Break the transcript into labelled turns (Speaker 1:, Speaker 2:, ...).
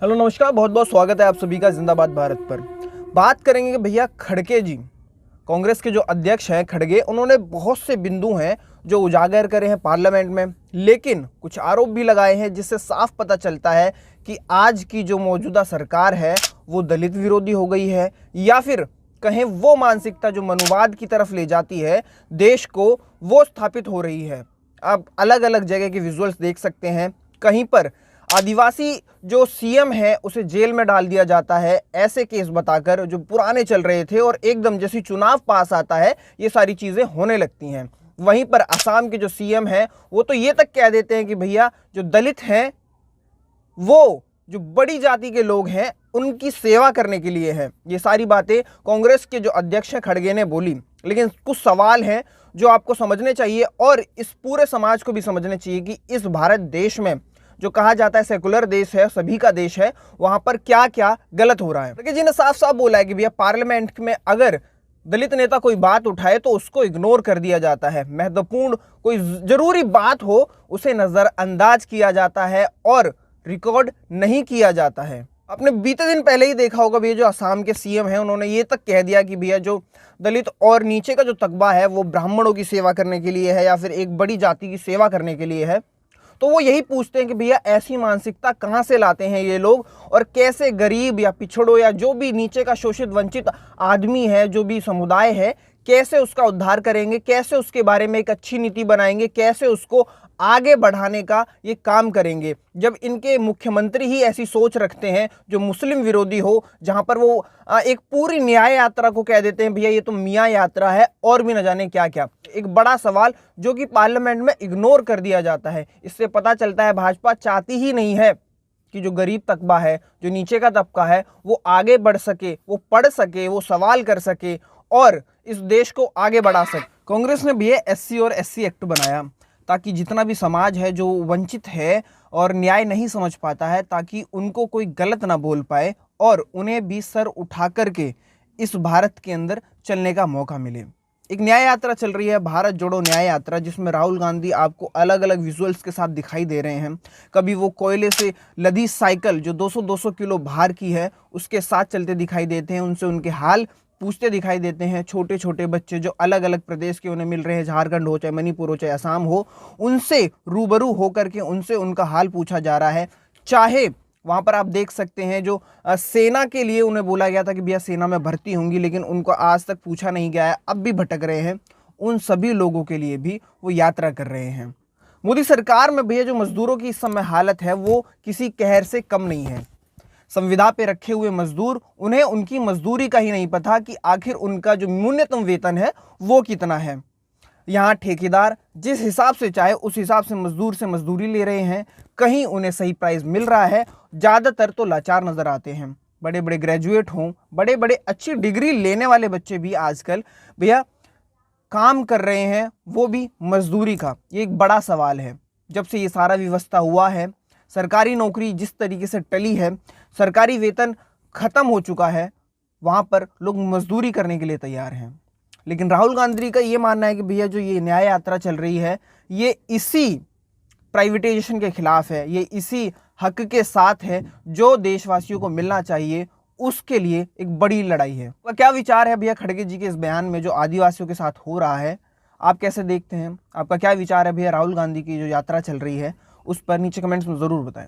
Speaker 1: Hello नमस्कार, बहुत बहुत स्वागत है आप सभी का जिंदाबाद भारत पर। बात करेंगे कि भैया खड़गे जी, कांग्रेस के जो अध्यक्ष हैं खड़गे, उन्होंने बहुत से बिंदु हैं जो उजागर करे हैं पार्लियामेंट में, लेकिन कुछ आरोप भी लगाए हैं जिससे साफ पता चलता है कि आज की जो मौजूदा सरकार है वो दलित विरोधी हो गई है, या फिर कहें वो मानसिकता जो मनुवाद की तरफ ले जाती है देश को, वो स्थापित हो रही है। आप अलग अलग जगह के विजुअल्स देख सकते हैं। कहीं पर आदिवासी जो सीएम है उसे जेल में डाल दिया जाता है ऐसे केस बताकर जो पुराने चल रहे थे, और एकदम जैसे चुनाव पास आता है ये सारी चीजें होने लगती हैं। वहीं पर असम के जो सीएम हैं वो तो ये तक कह देते हैं कि भैया जो दलित हैं वो जो बड़ी जाति के लोग हैं उनकी सेवा करने के लिए है। ये सारी बातें कांग्रेस के जो अध्यक्ष हैं खड़गे ने बोली, लेकिन कुछ सवाल हैं जो आपको समझने चाहिए और इस पूरे समाज को भी समझने चाहिए कि इस भारत देश में जो कहा जाता है सेकुलर देश है, सभी का देश है, वहां पर क्या क्या गलत हो रहा है। खड़गे जी ने साफ साफ बोला है कि भैया पार्लियामेंट में अगर दलित नेता कोई बात उठाए तो उसको इग्नोर कर दिया जाता है, महत्वपूर्ण कोई जरूरी बात हो उसे नजरअंदाज किया जाता है और रिकॉर्ड नहीं किया जाता है। आपने बीते दिन पहले ही देखा होगा भैया जो असम के सीएम हैं उन्होंने ये तक कह दिया कि भैया जो दलित और नीचे का जो तकबा है वो ब्राह्मणों की सेवा करने के लिए है या फिर एक बड़ी जाति की सेवा करने के लिए है। तो वो यही पूछते हैं कि भैया ऐसी मानसिकता कहाँ से लाते हैं ये लोग, और कैसे गरीब या पिछड़ों या जो भी नीचे का शोषित वंचित आदमी है, जो भी समुदाय है, कैसे उसका उद्धार करेंगे, कैसे उसके बारे में एक अच्छी नीति बनाएंगे, कैसे उसको आगे बढ़ाने का ये काम करेंगे। जब इनके मुख्यमंत्री ही ऐसी सोच रखते हैं जो मुस्लिम विरोधी हो, जहां पर वो एक पूरी न्याय यात्रा को कह देते हैं भैया ये तो मियाँ यात्रा है और भी न जाने क्या क्या, एक बड़ा सवाल जो कि पार्लियामेंट में इग्नोर कर दिया जाता है। इससे पता चलता है भाजपा चाहती ही नहीं है कि जो गरीब तबका है, जो नीचे का तबका है, वो आगे बढ़ सके, वो पढ़ सके, वो सवाल कर सके और इस देश को आगे बढ़ा सके। कांग्रेस ने भी एससी और एससी एक्ट बनाया ताकि जितना भी समाज है जो वंचित है और न्याय नहीं समझ पाता है, ताकि उनको कोई गलत ना बोल पाए और उन्हें भी सर उठा करके इस भारत के अंदर चलने का मौका मिले। एक न्याय यात्रा चल रही है, भारत जोड़ो न्याय यात्रा, जिसमें राहुल गांधी आपको अलग अलग विजुअल्स के साथ दिखाई दे रहे हैं। कभी वो कोयले से लदी साइकिल जो 200-200 किलो भार की है उसके साथ चलते दिखाई देते हैं, उनसे उनके हाल पूछते दिखाई देते हैं। छोटे छोटे बच्चे जो अलग अलग प्रदेश के उन्हें मिल रहे हैं, झारखंड हो चाहे मणिपुर हो चाहे असम हो, उनसे रूबरू होकर के उनसे उनका हाल पूछा जा रहा है। चाहे वहां पर आप देख सकते हैं जो सेना के लिए उन्हें बोला गया था कि भैया सेना में भर्ती होंगी, लेकिन उनको आज तक पूछा नहीं गया है, अब भी भटक रहे हैं, उन सभी लोगों के लिए भी वो यात्रा कर रहे हैं। मोदी सरकार में भैया जो मजदूरों की इस समय हालत है वो किसी कहर से कम नहीं है। संविदा पे रखे हुए मजदूर, उन्हें उनकी मजदूरी का ही नहीं पता कि आखिर उनका जो न्यूनतम वेतन है वो कितना है। यहाँ ठेकेदार जिस हिसाब से चाहे उस हिसाब से मजदूर से मजदूरी ले रहे हैं, कहीं उन्हें सही प्राइस मिल रहा है, ज़्यादातर तो लाचार नजर आते हैं। बड़े बड़े ग्रेजुएट हों, बड़े बड़े अच्छी डिग्री लेने वाले बच्चे भी आजकल भैया काम कर रहे हैं, वो भी मजदूरी का। ये एक बड़ा सवाल है। जब से ये सारा व्यवस्था हुआ है, सरकारी नौकरी जिस तरीके से टली है, सरकारी वेतन खत्म हो चुका है, वहाँ पर लोग मजदूरी करने के लिए तैयार हैं। लेकिन राहुल गांधी का ये मानना है कि भैया जो ये न्याय यात्रा चल रही है ये इसी प्राइवेटाइजेशन के खिलाफ है, ये इसी हक के साथ है जो देशवासियों को मिलना चाहिए, उसके लिए एक बड़ी लड़ाई है। तो क्या विचार है भैया खड़गे जी के इस बयान में जो आदिवासियों के साथ हो रहा है, आप कैसे देखते हैं? आपका क्या विचार है भैया राहुल गांधी की जो यात्रा चल रही है उस पर? नीचे कमेंट्स में ज़रूर बताएं।